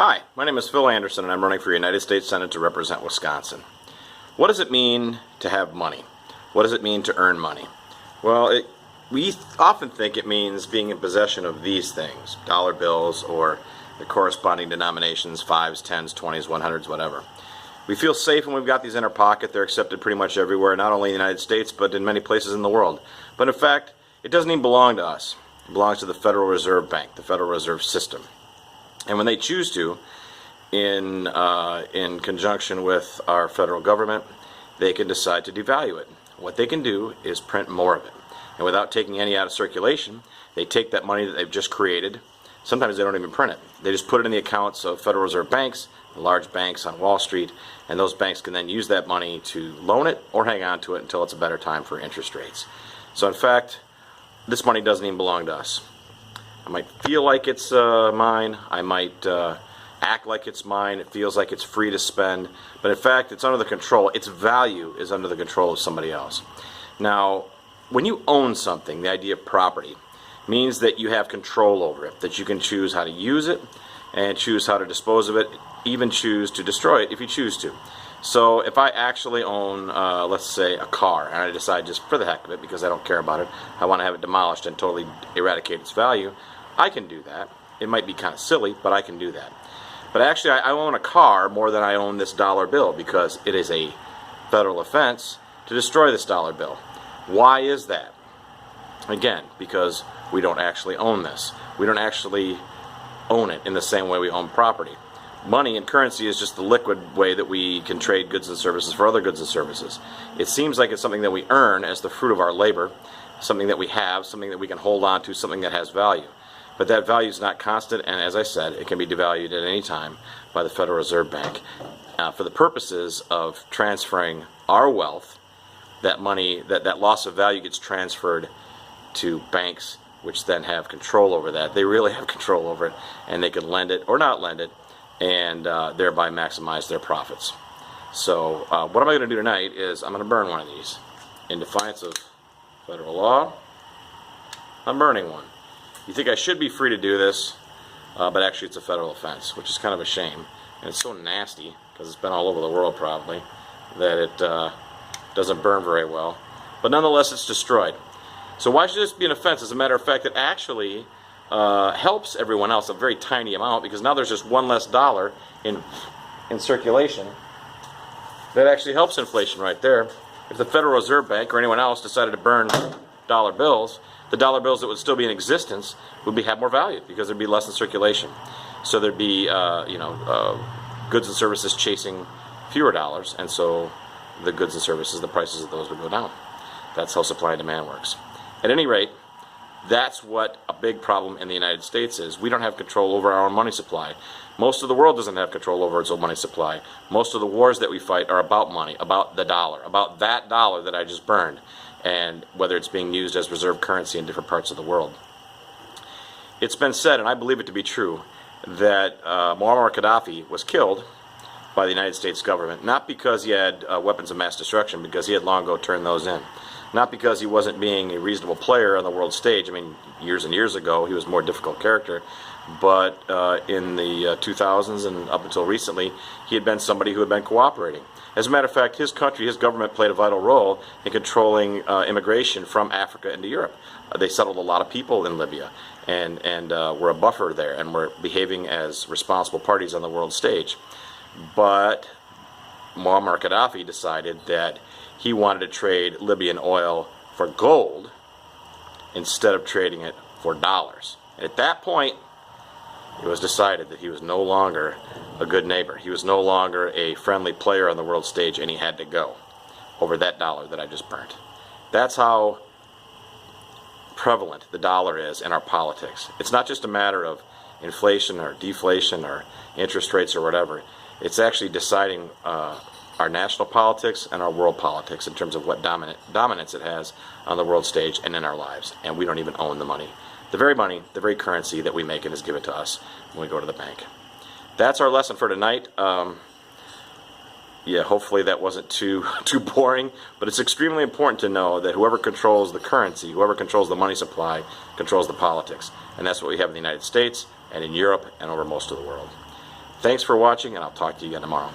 Hi, my name is Phil Anderson and I'm running for United States Senate to represent Wisconsin. What does it mean to have money? What does it mean to earn money? Well, we often think it means being in possession of these things, dollar bills or the corresponding denominations, 5s, 10s, 20s, 100s, whatever. We feel safe when we've got these in our pocket. They're accepted pretty much everywhere, not only in the United States, but in many places in the world. But in fact, it doesn't even belong to us. It belongs to the Federal Reserve Bank, the Federal Reserve System. And when they choose to, in conjunction with our federal government, they can decide to devalue it. What they can do is print more of it. And without taking any out of circulation, they take that money that they've just created. Sometimes they don't even print it. They just put it in the accounts of Federal Reserve banks, the large banks on Wall Street, and those banks can then use that money to loan it or hang on to it until it's a better time for interest rates. So in fact, this money doesn't even belong to us. I might feel like it's mine. I might act like it's mine. It feels like it's free to spend. But in fact, it's under the control. Its value is under the control of somebody else. Now, when you own something, the idea of property means that you have control over it, that you can choose how to use it and choose how to dispose of it, even choose to destroy it if you choose to. So if I actually own, let's say, a car, and I decide just for the heck of it, because I don't care about it, I want to have it demolished and totally eradicate its value, I can do that. It might be kind of silly, but I can do that. But actually, I own a car more than I own this dollar bill because it is a federal offense to destroy this dollar bill. Why is that? Again, because we don't actually own this. We don't actually own it in the same way we own property. Money and currency is just the liquid way that we can trade goods and services for other goods and services. It seems like it's something that we earn as the fruit of our labor, something that we have, something that we can hold on to, something that has value. But that value is not constant, and as I said, it can be devalued at any time by the Federal Reserve Bank for the purposes of transferring our wealth. That money, that loss of value gets transferred to banks, which then have control over that. They really have control over it, and they can lend it or not lend it, and thereby maximize their profits. So what am I going to do tonight is I'm going to burn one of these. In defiance of federal law, I'm burning one. You think I should be free to do this, but actually it's a federal offense, which is kind of a shame. And it's so nasty, because it's been all over the world probably, that it doesn't burn very well. But nonetheless, it's destroyed. So why should this be an offense? As a matter of fact, it actually helps everyone else a very tiny amount, because now there's just one less dollar in circulation. That actually helps inflation right there. If the Federal Reserve Bank or anyone else decided to burn dollar bills, the dollar bills that would still be in existence would have more value because there'd be less in circulation. So there'd be goods and services chasing fewer dollars, and so the goods and services, the prices of those would go down. That's how supply and demand works. At any rate, that's what a big problem in the United States is. We don't have control over our own money supply. Most of the world doesn't have control over its own money supply. Most of the wars that we fight are about money, about the dollar, about that dollar that I just burned, and whether it's being used as reserve currency in different parts of the world. It's been said, and I believe it to be true, that Muammar Gaddafi was killed by the United States government, not because he had weapons of mass destruction, because he had long ago turned those in. Not because he wasn't being a reasonable player on the world stage. I mean, years and years ago, he was a more difficult character. But in the 2000s and up until recently, he had been somebody who had been cooperating. As a matter of fact, his country, his government played a vital role in controlling immigration from Africa into Europe. They settled a lot of people in Libya and were a buffer there and were behaving as responsible parties on the world stage. But Muammar Gaddafi decided that he wanted to trade Libyan oil for gold instead of trading it for dollars. And at that point, it was decided that he was no longer a good neighbor. He was no longer a friendly player on the world stage, and he had to go over that dollar that I just burnt. That's how prevalent the dollar is in our politics. It's not just a matter of inflation or deflation or interest rates or whatever. It's actually deciding our national politics and our world politics in terms of what dominance it has on the world stage and in our lives. And we don't even own the money. The very money, the very currency that we make and is given to us when we go to the bank. That's our lesson for tonight. Yeah, hopefully that wasn't too boring, but it's extremely important to know that whoever controls the currency, whoever controls the money supply, controls the politics. And that's what we have in the United States and in Europe and over most of the world. Thanks for watching, and I'll talk to you again tomorrow.